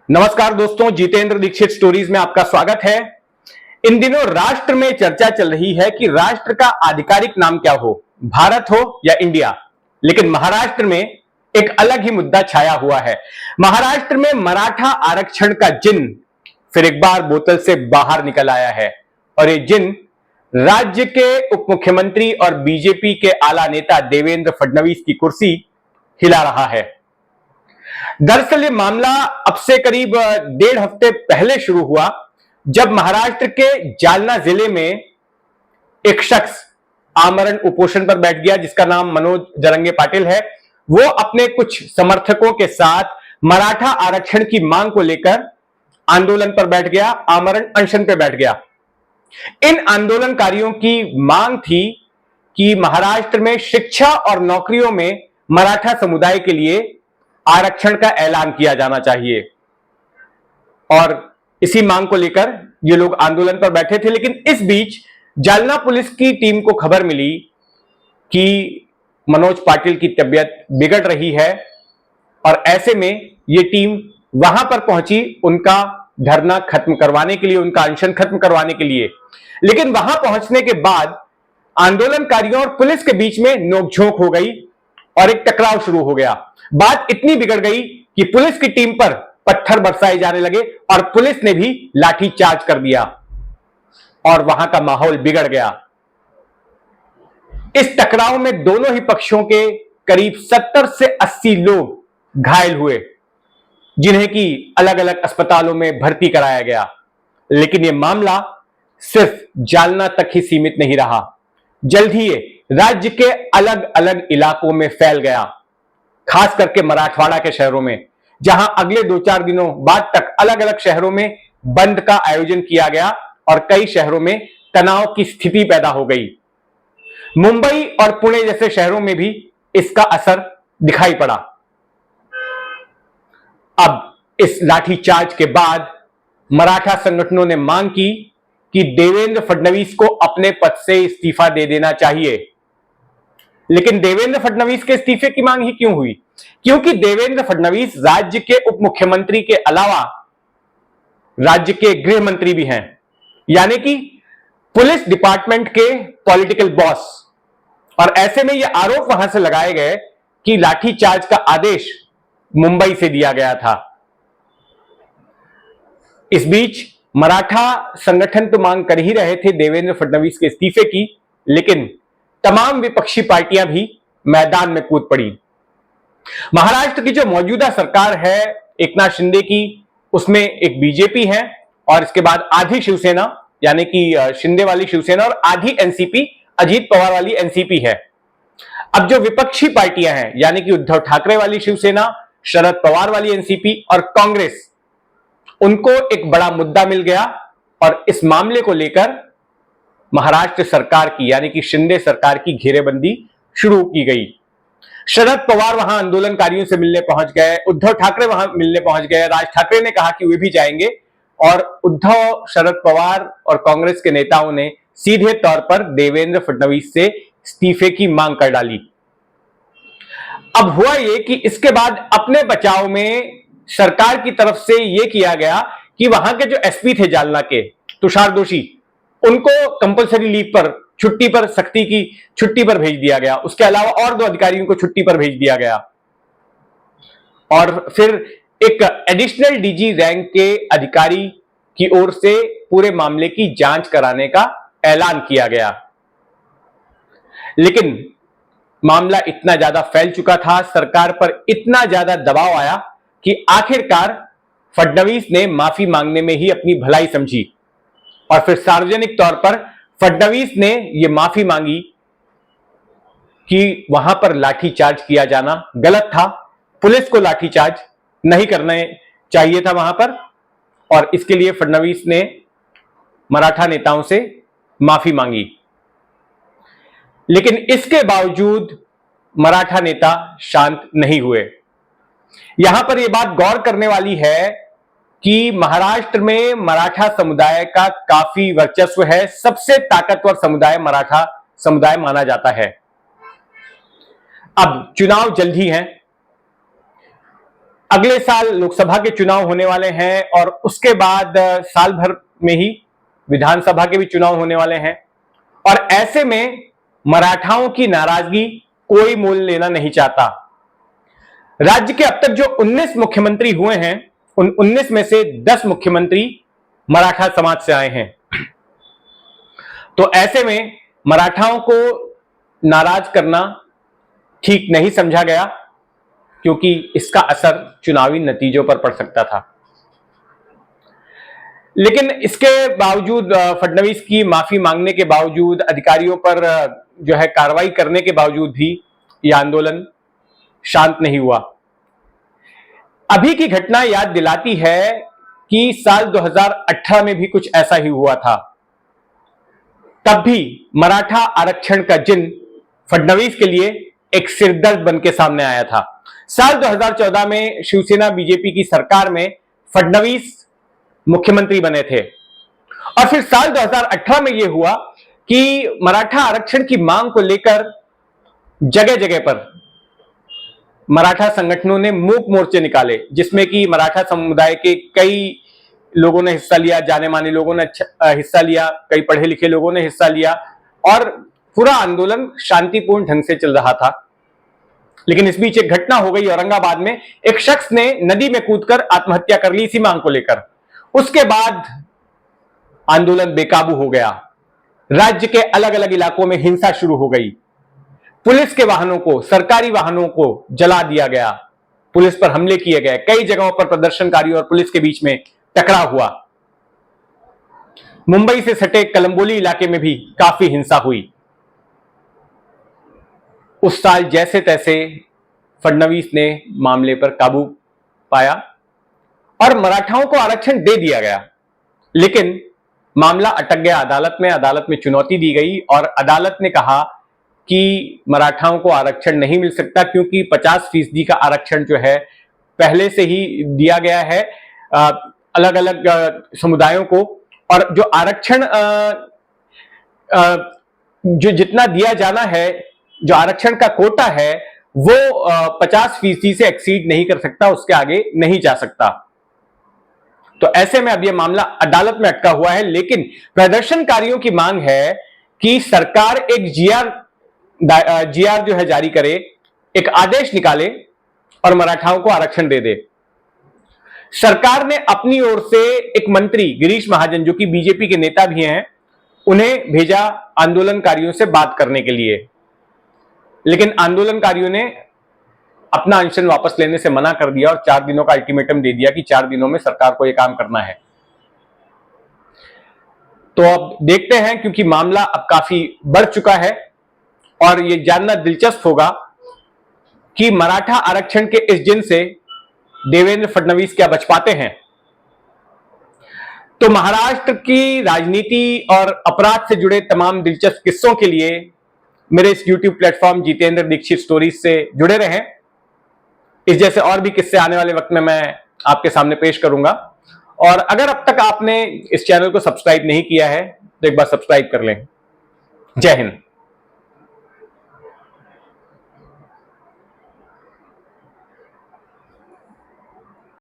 नमस्कार दोस्तों, जितेंद्र दीक्षित स्टोरीज में आपका स्वागत है। इन दिनों राष्ट्र में चर्चा चल रही है कि राष्ट्र का आधिकारिक नाम क्या हो, भारत हो या इंडिया। लेकिन महाराष्ट्र में एक अलग ही मुद्दा छाया हुआ है। महाराष्ट्र में मराठा आरक्षण का जिन फिर एक बार बोतल से बाहर निकल आया है और ये जिन राज्य के उप मुख्यमंत्री और बीजेपी के आला नेता देवेंद्र फडणवीस की कुर्सी हिला रहा है। दरअसल ये मामला अब से करीब 1.5 हफ्ते पहले शुरू हुआ, जब महाराष्ट्र के जालना जिले में एक शख्स आमरण उपोषण पर बैठ गया, जिसका नाम मनोज जरंगे पाटिल है। वो अपने कुछ समर्थकों के साथ मराठा आरक्षण की मांग को लेकर आंदोलन पर बैठ गया, आमरण अनशन पर बैठ गया। इन आंदोलनकारियों की मांग थी कि महाराष्ट्र में शिक्षा और नौकरियों में मराठा समुदाय के लिए आरक्षण का ऐलान किया जाना चाहिए। और इसी मांग को लेकर ये लोग आंदोलन पर बैठे थे। लेकिन इस बीच जालना पुलिस की टीम को खबर मिली कि मनोज पाटिल की तबीयत बिगड़ रही है और ऐसे में ये टीम वहां पर पहुंची उनका धरना खत्म करवाने के लिए, उनका अनशन खत्म करवाने के लिए। लेकिन वहां पहुंचने के बाद आंदोलनकारियों और पुलिस के बीच में नोकझोंक हो गई और एक टकराव शुरू हो गया। बात इतनी बिगड़ गई कि पुलिस की टीम पर पत्थर बरसाए जाने लगे और पुलिस ने भी लाठीचार्ज कर दिया और वहां का माहौल बिगड़ गया। इस टकराव में दोनों ही पक्षों के करीब 70 से 80 लोग घायल हुए, जिन्हें कि अलग अलग अस्पतालों में भर्ती कराया गया। लेकिन यह मामला सिर्फ जालना तक ही सीमित नहीं रहा, जल्द ही ये राज्य के अलग अलग इलाकों में फैल गया, खास करके मराठवाड़ा के शहरों में, जहां अगले 2-4 दिनों बाद तक अलग अलग शहरों में बंद का आयोजन किया गया और कई शहरों में तनाव की स्थिति पैदा हो गई। मुंबई और पुणे जैसे शहरों में भी इसका असर दिखाई पड़ा। अब इस लाठीचार्ज के बाद मराठा संगठनों ने मांग की कि देवेंद्र फडणवीस को अपने पद से इस्तीफा दे देना चाहिए। लेकिन देवेंद्र फडणवीस के इस्तीफे की मांग ही क्यों हुई? क्योंकि देवेंद्र फडणवीस राज्य के उप मुख्यमंत्री के अलावा राज्य के गृह मंत्री भी हैं, यानी कि पुलिस डिपार्टमेंट के पॉलिटिकल बॉस। और ऐसे में यह आरोप वहां से लगाए गए कि लाठीचार्ज का आदेश मुंबई से दिया गया था। इस बीच मराठा संगठन तो मांग कर ही रहे थे देवेंद्र फडणवीस के इस्तीफे की, लेकिन तमाम विपक्षी पार्टियां भी मैदान में कूद पड़ी। महाराष्ट्र की जो मौजूदा सरकार है एकनाथ शिंदे की, उसमें एक बीजेपी है और इसके बाद आधी शिवसेना, यानी कि शिंदे वाली शिवसेना, और आधी एनसीपी, अजीत पवार वाली एनसीपी है। अब जो विपक्षी पार्टियां हैं, यानी कि उद्धव ठाकरे वाली शिवसेना, शरद पवार वाली एनसीपी और कांग्रेस, उनको एक बड़ा मुद्दा मिल गया और इस मामले को लेकर महाराष्ट्र सरकार की, यानी कि शिंदे सरकार की घेरेबंदी शुरू की गई। शरद पवार वहां आंदोलनकारियों से मिलने पहुंच गए, उद्धव ठाकरे वहां मिलने पहुंच गए, राज ठाकरे ने कहा कि वे भी जाएंगे और उद्धव, शरद पवार और कांग्रेस के नेताओं ने सीधे तौर पर देवेंद्र फडणवीस से इस्तीफे की मांग कर डाली। अब हुआ यह कि इसके बाद अपने बचाव में सरकार की तरफ से यह किया गया कि वहां के जो एसपी थे जालना के, तुषार दोषी, उनको कंपल्सरी लीव पर, छुट्टी पर, सख्ती की छुट्टी पर भेज दिया गया। उसके अलावा और 2 अधिकारियों को छुट्टी पर भेज दिया गया और फिर एक एडिशनल डीजी रैंक के अधिकारी की ओर से पूरे मामले की जांच कराने का ऐलान किया गया। लेकिन मामला इतना ज्यादा फैल चुका था, सरकार पर इतना ज्यादा दबाव आया कि आखिरकार फडणवीस ने माफी मांगने में ही अपनी भलाई समझी और फिर सार्वजनिक तौर पर फडणवीस ने यह माफी मांगी कि वहां पर लाठीचार्ज किया जाना गलत था, पुलिस को लाठीचार्ज नहीं करना चाहिए था वहां पर, और इसके लिए फडणवीस ने मराठा नेताओं से माफी मांगी। लेकिन इसके बावजूद मराठा नेता शांत नहीं हुए। यहां पर यह बात गौर करने वाली है कि महाराष्ट्र में मराठा समुदाय का काफी वर्चस्व है, सबसे ताकतवर समुदाय मराठा समुदाय माना जाता है। अब चुनाव जल्द ही हैं। अगले साल लोकसभा के चुनाव होने वाले हैं और उसके बाद साल भर में ही विधानसभा के भी चुनाव होने वाले हैं, और ऐसे में मराठाओं की नाराजगी कोई मोल लेना नहीं चाहता। राज्य के अब तक जो 19 मुख्यमंत्री हुए हैं, उन 19 में से 10 मुख्यमंत्री मराठा समाज से आए हैं। तो ऐसे में मराठाओं को नाराज करना ठीक नहीं समझा गया, क्योंकि इसका असर चुनावी नतीजों पर पड़ सकता था। लेकिन इसके बावजूद, फडणवीस की माफी मांगने के बावजूद, अधिकारियों पर जो है कार्रवाई करने के बावजूद भी यह आंदोलन शांत नहीं हुआ। अभी की घटना याद दिलाती है कि साल 2018 में भी कुछ ऐसा ही हुआ था। तब भी मराठा आरक्षण का जिन फडणवीस के लिए एक सिरदर्द बन के सामने आया था। साल 2014 में शिवसेना बीजेपी की सरकार में फडणवीस मुख्यमंत्री बने थे, और फिर साल 2018 में यह हुआ कि मराठा आरक्षण की मांग को लेकर जगह जगह पर मराठा संगठनों ने मूक मोर्चे निकाले, जिसमें कि मराठा समुदाय के कई लोगों ने हिस्सा लिया, जाने माने लोगों ने हिस्सा लिया, कई पढ़े लिखे लोगों ने हिस्सा लिया, और पूरा आंदोलन शांतिपूर्ण ढंग से चल रहा था। लेकिन इस बीच एक घटना हो गई औरंगाबाद में। एक शख्स ने नदी में कूदकर आत्महत्या कर ली इसी मांग को लेकर। उसके बाद आंदोलन बेकाबू हो गया। राज्य के अलग अलग इलाकों में हिंसा शुरू हो गई। पुलिस के वाहनों को, सरकारी वाहनों को जला दिया गया, पुलिस पर हमले किए गए, कई जगहों पर प्रदर्शनकारियों और पुलिस के बीच में टकराव हुआ। मुंबई से सटे कलंबोली इलाके में भी काफी हिंसा हुई। उस साल जैसे तैसे फडणवीस ने मामले पर काबू पाया और मराठाओं को आरक्षण दे दिया गया। लेकिन मामला अटक गया अदालत में। अदालत में चुनौती दी गई और अदालत ने कहा कि मराठाओं को आरक्षण नहीं मिल सकता, क्योंकि 50% का आरक्षण जो है पहले से ही दिया गया है अलग अलग समुदायों को, और जो आरक्षण जो जितना दिया जाना है, जो आरक्षण का कोटा है, वो 50% से एक्सीड नहीं कर सकता, उसके आगे नहीं जा सकता। तो ऐसे में अब यह मामला अदालत में अटका हुआ है। लेकिन प्रदर्शनकारियों की मांग है कि सरकार एक जीआर जो है जारी करे, एक आदेश निकाले और मराठाओं को आरक्षण दे दे। सरकार ने अपनी ओर से एक मंत्री गिरीश महाजन, जो कि बीजेपी के नेता भी हैं, उन्हें भेजा आंदोलनकारियों से बात करने के लिए। लेकिन आंदोलनकारियों ने अपना अनशन वापस लेने से मना कर दिया और 4 दिनों का अल्टीमेटम दे दिया कि 4 दिनों में सरकार को यह काम करना है। तो अब देखते हैं, क्योंकि मामला अब काफी बढ़ चुका है और यह जानना दिलचस्प होगा कि मराठा आरक्षण के इस जिन से देवेंद्र फडणवीस क्या बच पाते हैं। तो महाराष्ट्र की राजनीति और अपराध से जुड़े तमाम दिलचस्प किस्सों के लिए मेरे इस YouTube platform Jitendra Dixit stories से जुड़े रहें। इस जैसे और भी किस्से आने वाले वक्त में मैं आपके सामने पेश करूंगा। और अगर अब तक आपने इस चैनल को सब्सक्राइब नहीं किया है तो एक बार सब्सक्राइब कर लें। जय हिंद।